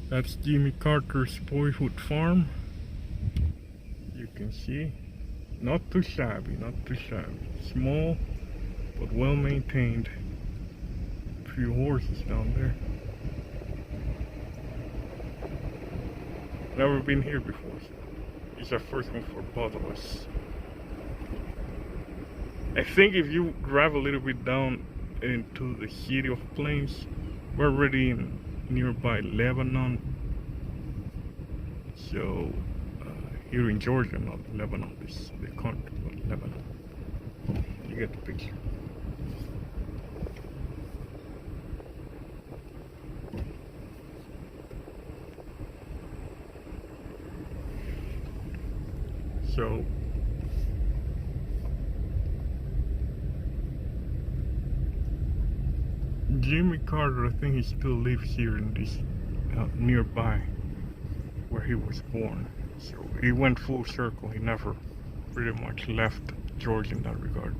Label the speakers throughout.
Speaker 1: That's Jimmy Carter's Boyhood farm. You can see, not too shabby, not too shabby. Small, but well maintained. A few horses down there. Never been here before, so it's our first one for both of us. I think if you drive a little bit down into the city of Plains, we're already in nearby Lebanon. So here in Georgia, not Lebanon, this is the country, but Lebanon. You get the picture. So Jimmy Carter, I think he still lives here in this nearby where he was born. So he went full circle. He never pretty much left Georgia in that regard.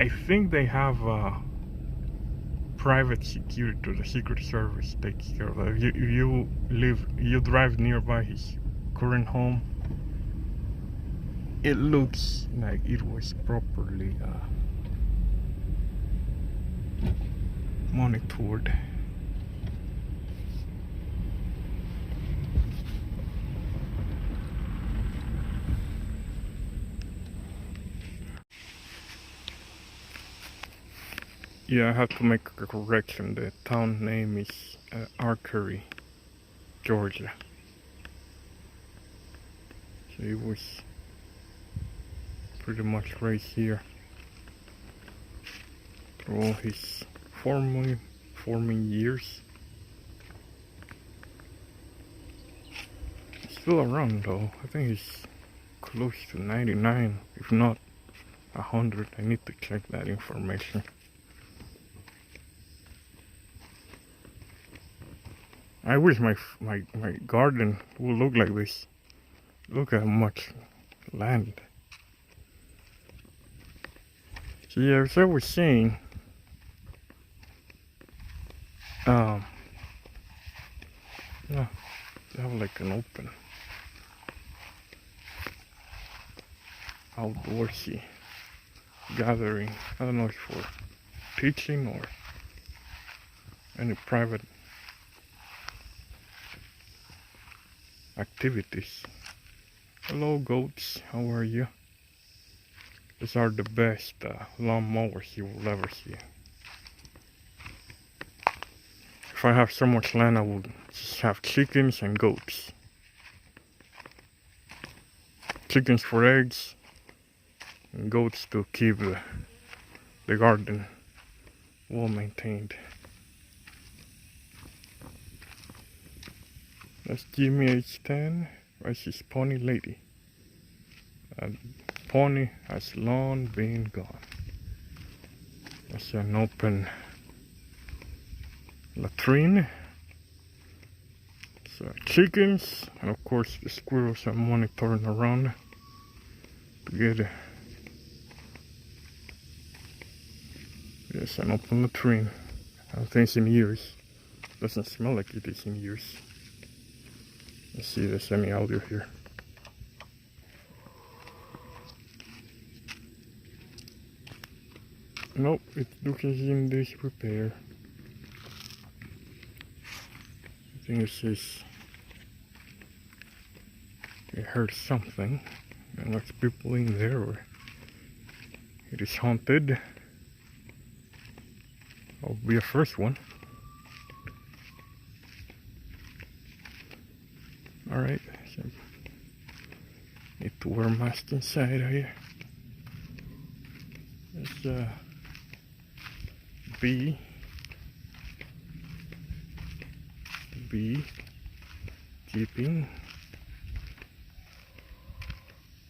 Speaker 1: I think they have private security, the Secret Service takes care of that. If you drive nearby his current home, it looks like it was properly monitored. Yeah, I have to make a correction. The town name is Archery, Georgia. So he was pretty much raised here through all his forming years. He's still around though. I think he's close to 99, if not 100. I need to check that information. I wish my garden would look like this. Look at how much land. So yeah, as I was saying, yeah, they have like an open, outdoorsy gathering. I don't know if for teaching or any private activities. Hello goats, how are you? These are the best lawn mowers you will ever see. If I have so much land, I would just have chickens and goats. Chickens for eggs, and goats to keep the garden well maintained. That's Jimmy H10, that's his pony lady. And pony has long been gone. That's an open latrine. So chickens, and of course the squirrels are monitoring around to get yes, an open latrine. I don't think it's in years. Doesn't smell like it is in years. Let's see if there's any audio here. Nope, it looks in disrepair. I think it says I heard something. And there's people in there, or it is haunted. I'll be a first one. Alright, so need to wear a mask inside here. There's bee keeping.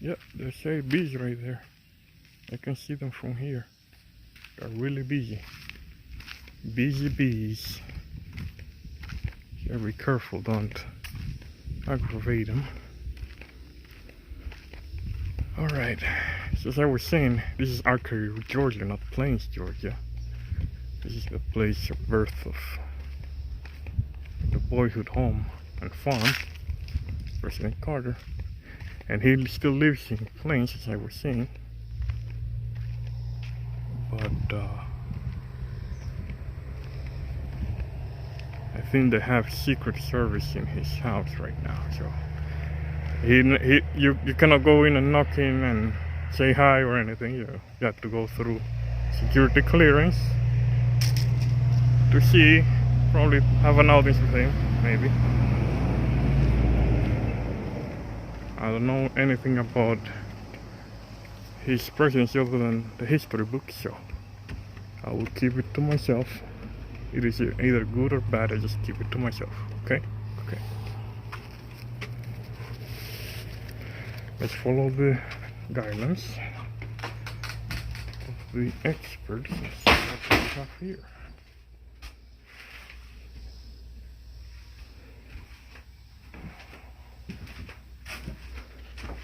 Speaker 1: Yep, there's a bees right there. I can see them from here. They're really busy. Busy bees. You gotta be careful, don't aggravate them. Alright, so as I was saying, this is Archery, Georgia, not Plains, Georgia. This is the place of birth of the Boyhood home and farm, President Carter. And he still lives in Plains, as I was saying. But I think they have Secret Service in his house right now, so you cannot go in and knock in and say hi or anything. You have to go through security clearance to see, probably have an audience with him, maybe. I don't know anything about his presidency other than the history books, so I will keep it to myself. It is either good or bad, I just keep it to myself, okay? Okay. Let's follow the guidelines of the experts and see what we have here.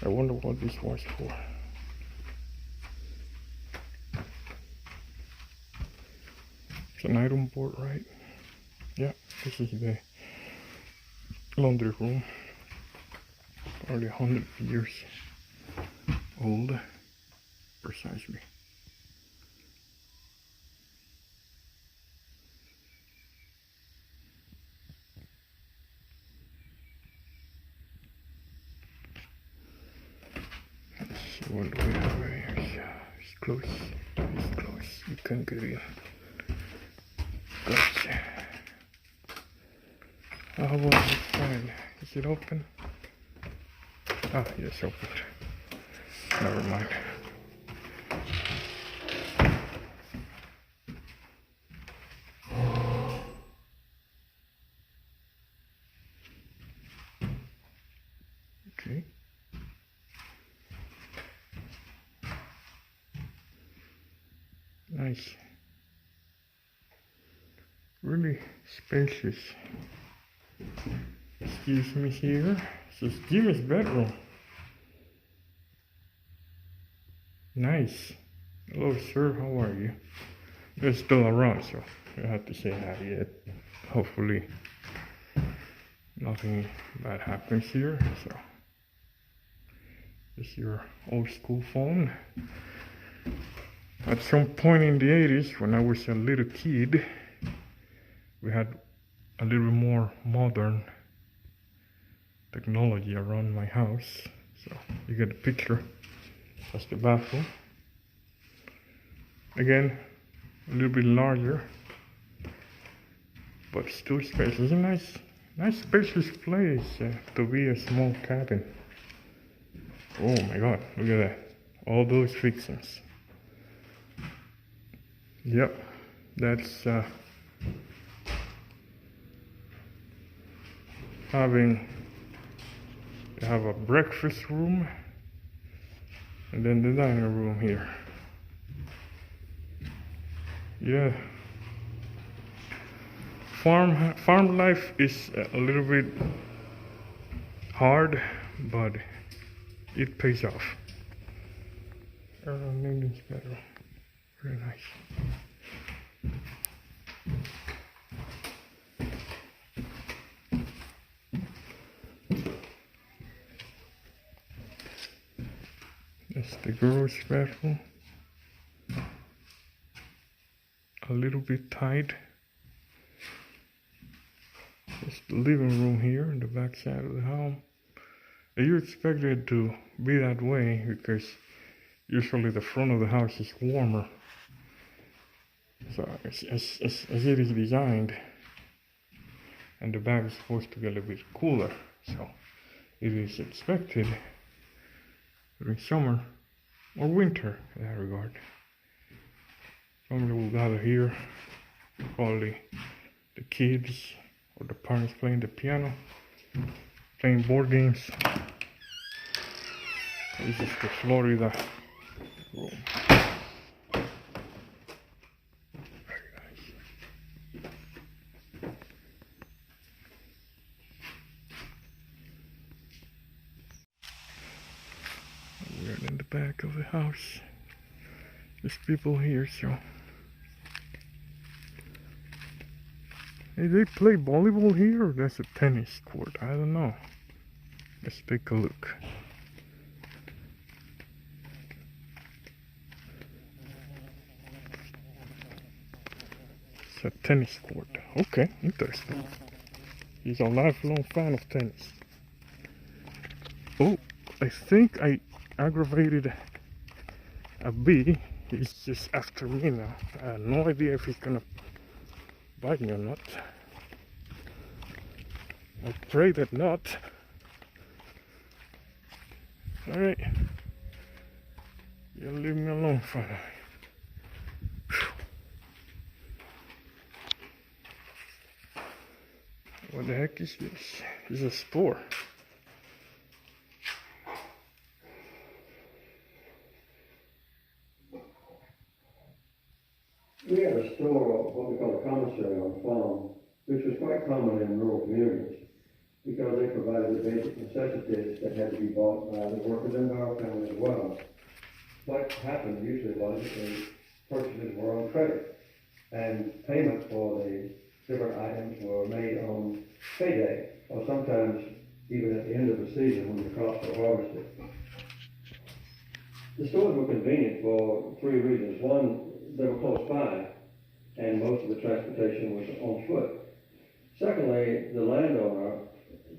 Speaker 1: I wonder what this was for. It's an iron board, right? Yeah, this is the laundry room. Probably 100 years old, precisely. Let's see what do we have here. It's close. It's close. You can get in. Gotcha. How about this file? Is it open? Ah, yes, open. Never mind. Okay. Nice. Really spacious. Excuse me here. This is Jimmy's bedroom. Nice. Hello, sir. How are you? You're still around, so you don't have to say hi yet. Hopefully, nothing bad happens here. So, this is your old school phone. At some point in the 80s, when I was a little kid, we had a little more modern technology around my house. So you get the picture. That's the bathroom. Again, a little bit larger, but still spacious. It's a nice spacious place to be a small cabin. Oh my God, look at that. All those fixings. Yep, that's you have a breakfast room and then the dining room here. Yeah, farm life is a little bit hard, but it pays off. Maybe it's better. Very nice. That's the girls' bathroom. A little bit tight. It's the living room here in the back side of the home. You expect it to be that way because usually the front of the house is warmer. So as it is designed, and the back is supposed to be a little bit cooler. So it is expected during summer or winter in that regard. Family will gather here, probably the kids or the parents playing the piano, playing board games. This is the Florida room. Very nice. We're in the back of the house. There's people here, so Hey, they play volleyball here or that's a tennis court? I don't know. Let's take a look. It's a tennis court. Okay, interesting. He's a lifelong fan of tennis. Oh, I think I aggravated a bee. He's just after me now. I have no idea if he's gonna bite me or not. I pray that not. Alright. You leave me alone for now. What the heck is this? It's a store.
Speaker 2: We had a store, what we call a commissary on the farm, which was quite common in rural communities because they provided the basic necessities that had to be bought by the workers in our family as well. What happened usually was that the purchases were on credit and payment for the different items were made on payday or sometimes even at the end of the season when the crops were harvested. The stores were convenient for three reasons. One, they were close by, and most of the transportation was on foot. Secondly, the landowner,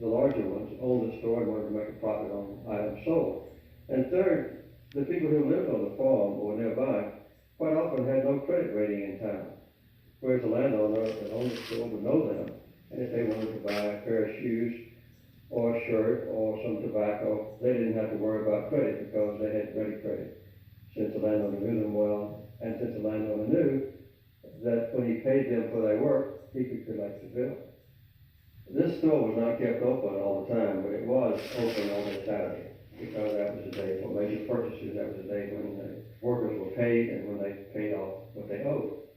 Speaker 2: the larger ones, owned the store and wanted to make a profit on items sold. And third, the people who lived on the farm or nearby quite often had no credit rating in town, whereas the landowner that owned the store would know them, and if they wanted to buy a pair of shoes or a shirt or some tobacco, they didn't have to worry about credit because they had ready credit, since the landowner knew them well. And since the landowner knew that when he paid them for their work, he could collect the bill. This store was not kept open all the time, but it was open on a Saturday because that was the day for major purchases. That was the day when the workers were paid and when they paid off what they owed.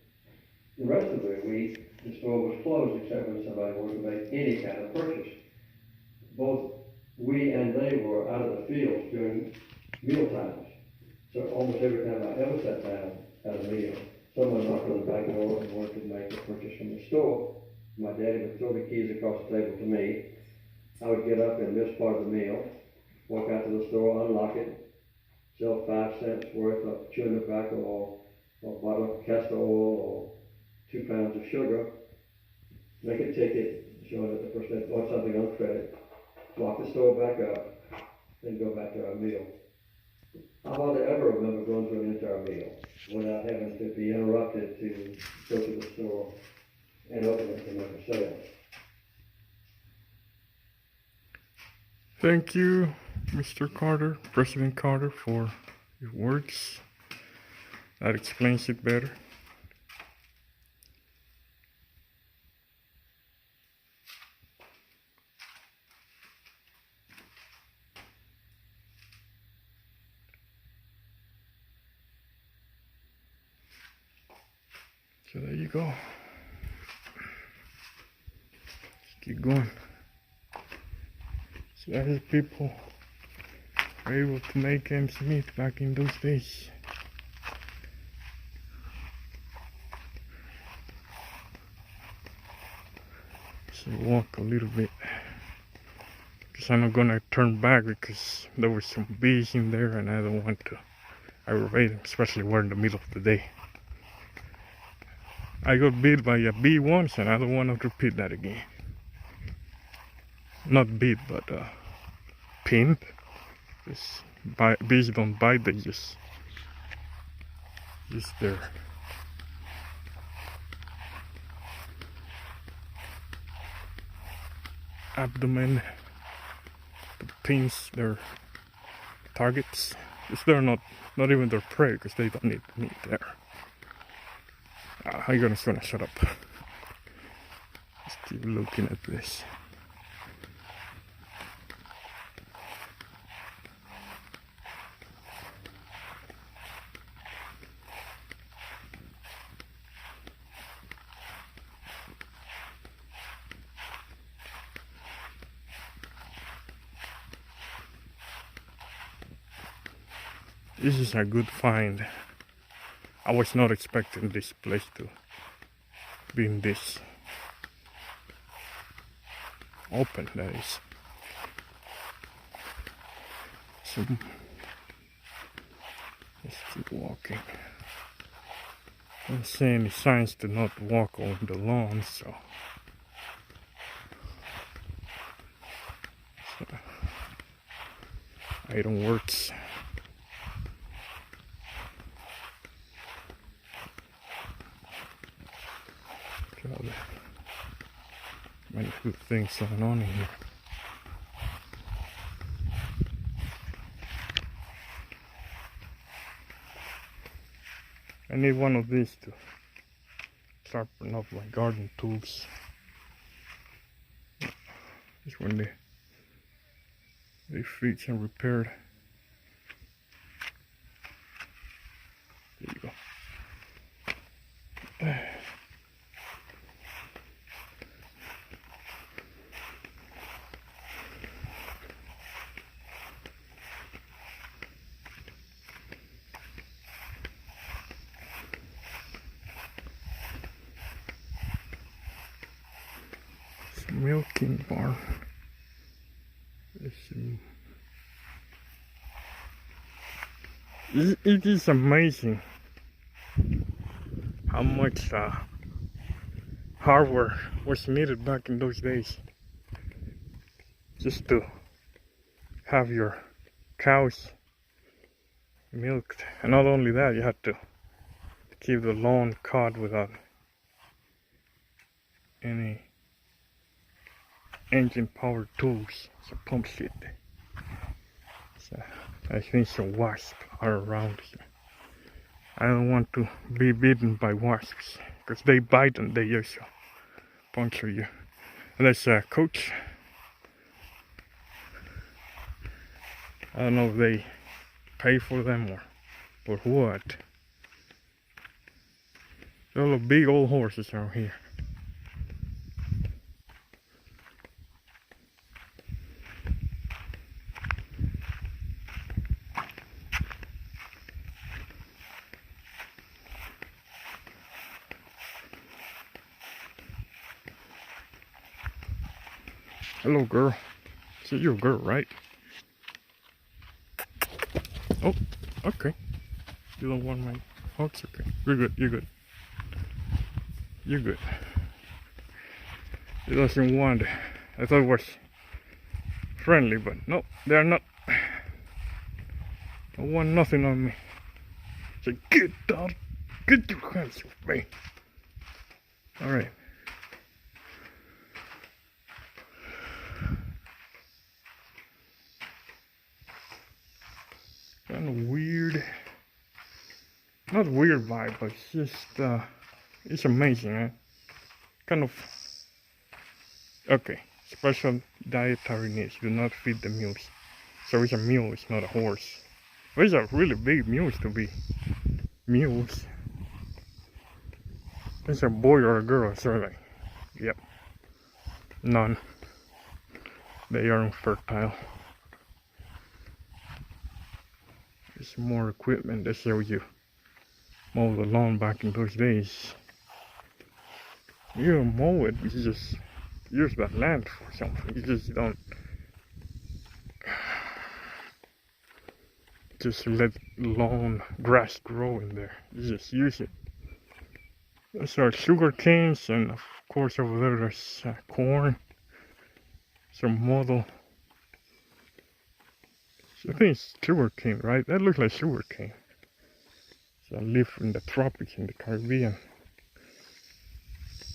Speaker 2: The rest of the week, the store was closed except when somebody wanted to make any kind of purchase. Both we and they were out of the fields during meal times. So almost every time I ever sat down at a meal, someone knocked on the back door and wanted to make a purchase from the store. My daddy would throw the keys across the table to me. I would get up and miss part of the meal, walk out to the store, unlock it, sell 5 cents worth of chewing tobacco or a bottle of castor oil or 2 pounds of sugar, make a ticket showing that the person had bought something on credit, lock the store back up, then go back to our meal. I hardly ever remember going to an entire meal without having to be interrupted to go to the store and open it to make a sale.
Speaker 1: Thank you, Mr. Carter, President Carter, for your words. That explains it better. So there you go. Let's keep going. So as people were able to make ends meet back in those days. So walk a little bit. Because I'm not gonna turn back because there were some bees in there and I don't want to aggravate them, especially we're in the middle of the day. I got bit by a bee once and I don't want to repeat that again. Not bit, but pinned. Bees don't bite, they just their abdomen to pinch their targets. They're not even their prey because they don't need meat there. I'm gonna shut up. Just keep looking at this. This is a good find. I was not expecting this place to be in this Open, that is. So let's keep walking. I don't see any signs to not walk on the lawn, so item works. Got many good things going on in here. I need one of these to sharpen up my garden tools. Just when they fix and repaired. There you go. Milking barn. It is amazing how much hardware was needed back in those days just to have your cows milked. And not only that, you had to keep the lawn cut without any engine powered tools, so pump shit. So I think some wasps are around here. I don't want to be bitten by wasps because they bite and they just puncture you. And that's a coach. I don't know if they pay for them or what. There are big old horses around here. Hello, girl. So you're a girl, right? Oh, okay. You don't want my... Oh, it's okay. You're good, you're good. You're good. He doesn't want... I thought it was friendly, but no, they're not. Don't want nothing on me. So get down. Get your hands off me. Alright. Kind of weird, not weird vibe, but it's just it's amazing, eh? Kind of okay. Special dietary needs. Do not feed the mules. So it's a mule, it's not a horse. These are really big mules to be mules. It's a boy or a girl, survey. Yep. None. They are infertile. There's more equipment that shows you mow the lawn back in those days. You don't mow it, you just use that land for something. You just don't just let lawn grass grow in there. You just use it. Those are sugar canes, and of course over there there's corn. Some model. I think it's sugar cane, right? That looks like sugar cane. So I live in the tropics in the Caribbean.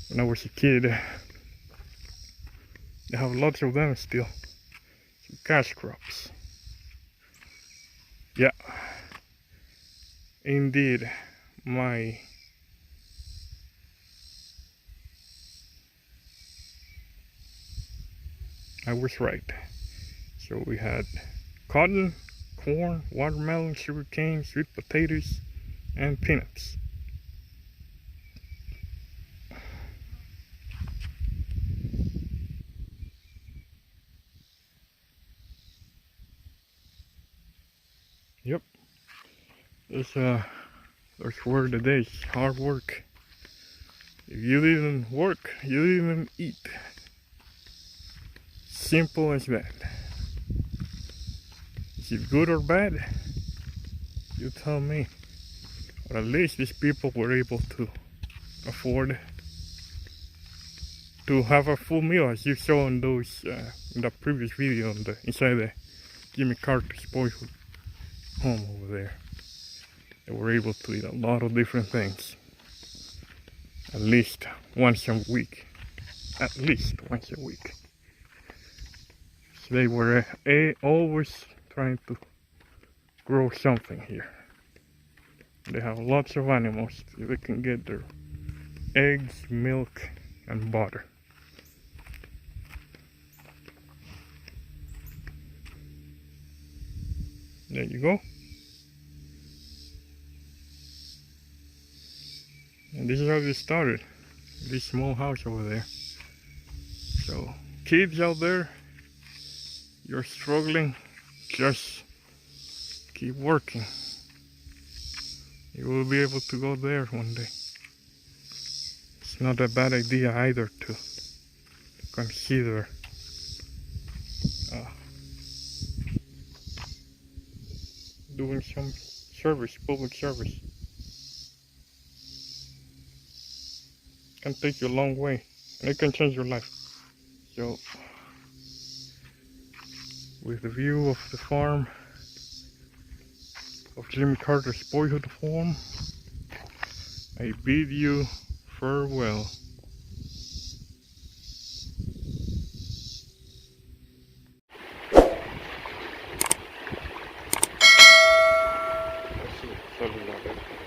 Speaker 1: When I was a kid, they have lots of them still. Some cash crops. Yeah. Indeed, I was right. So we had cotton, corn, watermelon, sugarcane, sweet potatoes, and peanuts. Yep. Those were the days. Hard work. If you didn't work, you didn't eat. simple as that. Is it good or bad? You tell me. But at least these people were able to afford to have a full meal, as you saw in those in the previous video on the inside the Jimmy Carter's Boyhood home over there. They were able to eat a lot of different things, at least once a week. At least once a week. So they were always trying to grow something here. They have lots of animals. So they can get their eggs, milk, and butter. There you go. And this is how they started. This small house over there. So, kids out there, you're struggling, just keep working. You will be able to go there one day. It's not a bad idea either to consider doing some service, public service. Can take you a long way, and it can change your life. So, with the view of the farm of Jimmy Carter's Boyhood home, I bid you farewell. Sorry about that.